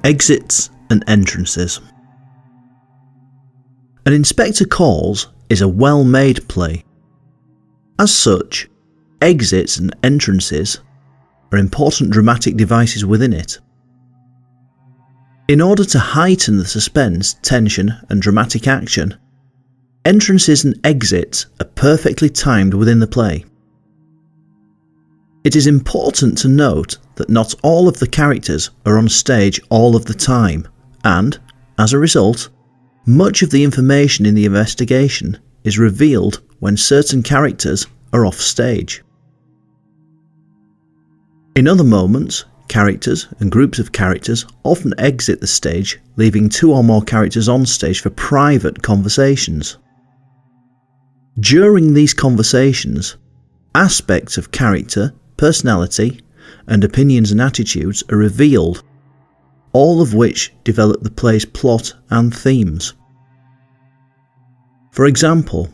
Exits and entrances. An Inspector Calls is a well-made play. As such, exits and entrances are important dramatic devices within it. In order to heighten the suspense, tension, and dramatic action, entrances and exits are perfectly timed within the play. It is important to note that not all of the characters are on stage all of the time, and, as a result, much of the information in the investigation is revealed when certain characters are off stage. In other moments, characters and groups of characters often exit the stage, leaving two or more characters on stage for private conversations. During these conversations, aspects of character, personality, and opinions and attitudes are revealed, all of which develop the play's plot and themes. For example,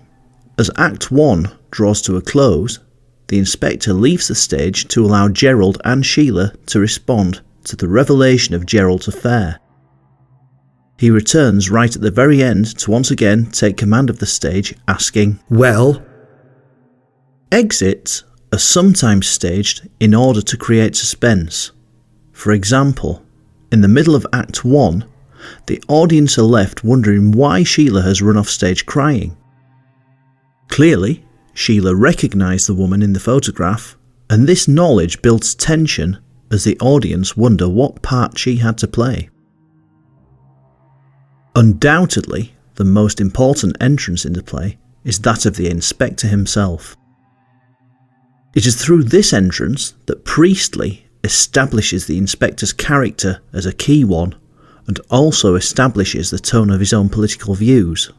as Act 1 draws to a close, the Inspector leaves the stage to allow Gerald and Sheila to respond to the revelation of Gerald's affair. He returns right at the very end to once again take command of the stage, asking, "Well?" Exits are sometimes staged in order to create suspense. For example, in the middle of Act 1, the audience are left wondering why Sheila has run off stage crying. Clearly, Sheila recognised the woman in the photograph, and this knowledge builds tension as the audience wonder what part she had to play. Undoubtedly, the most important entrance into play is that of the Inspector himself. It is through this entrance that Priestley establishes the Inspector's character as a key one, and also establishes the tone of his own political views.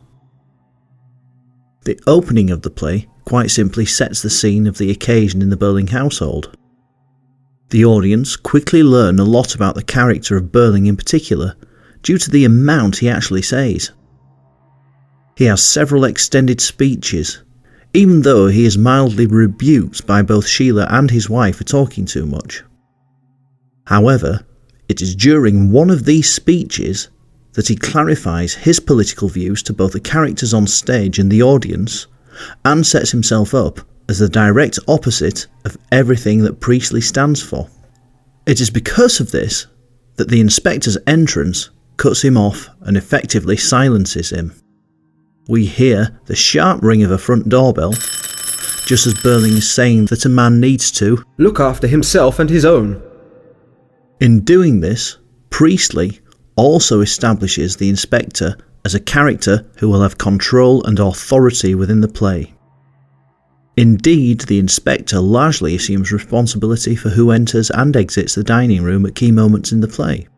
The opening of the play quite simply sets the scene of the occasion in the Burling household. The audience quickly learn a lot about the character of Burling in particular, due to the amount he actually says. He has several extended speeches, even though he is mildly rebuked by both Sheila and his wife for talking too much. However, it is during one of these speeches that he clarifies his political views to both the characters on stage and the audience, and sets himself up as the direct opposite of everything that Priestley stands for. It is because of this that the Inspector's entrance cuts him off and effectively silences him. We hear the sharp ring of a front doorbell, just as Burling is saying that a man needs to look after himself and his own. In doing this, Priestley also establishes the Inspector as a character who will have control and authority within the play. Indeed, the Inspector largely assumes responsibility for who enters and exits the dining room at key moments in the play.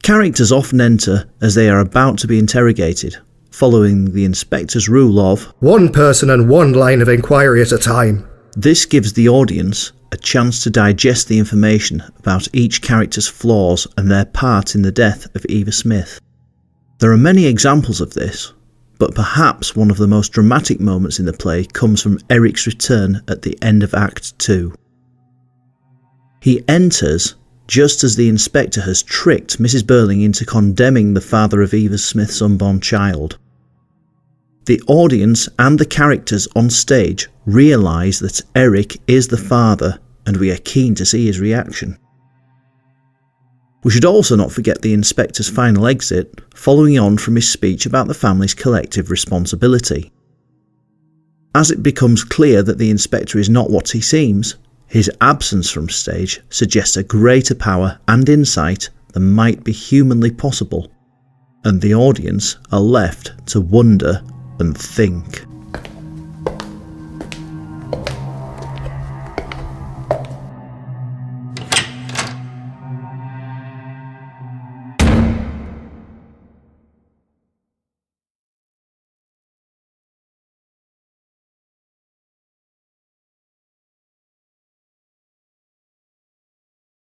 Characters often enter as they are about to be interrogated, following the Inspector's rule of one person and one line of inquiry at a time. This gives the audience a chance to digest the information about each character's flaws and their part in the death of Eva Smith. There are many examples of this, but perhaps one of the most dramatic moments in the play comes from Eric's return at the end of Act 2. He enters just as the Inspector has tricked Mrs. Burling into condemning the father of Eva Smith's unborn child. The audience and the characters on stage realise that Eric is the father, and we are keen to see his reaction. We should also not forget the Inspector's final exit, following on from his speech about the family's collective responsibility. As it becomes clear that the Inspector is not what he seems, his absence from stage suggests a greater power and insight than might be humanly possible, and the audience are left to wonder and think.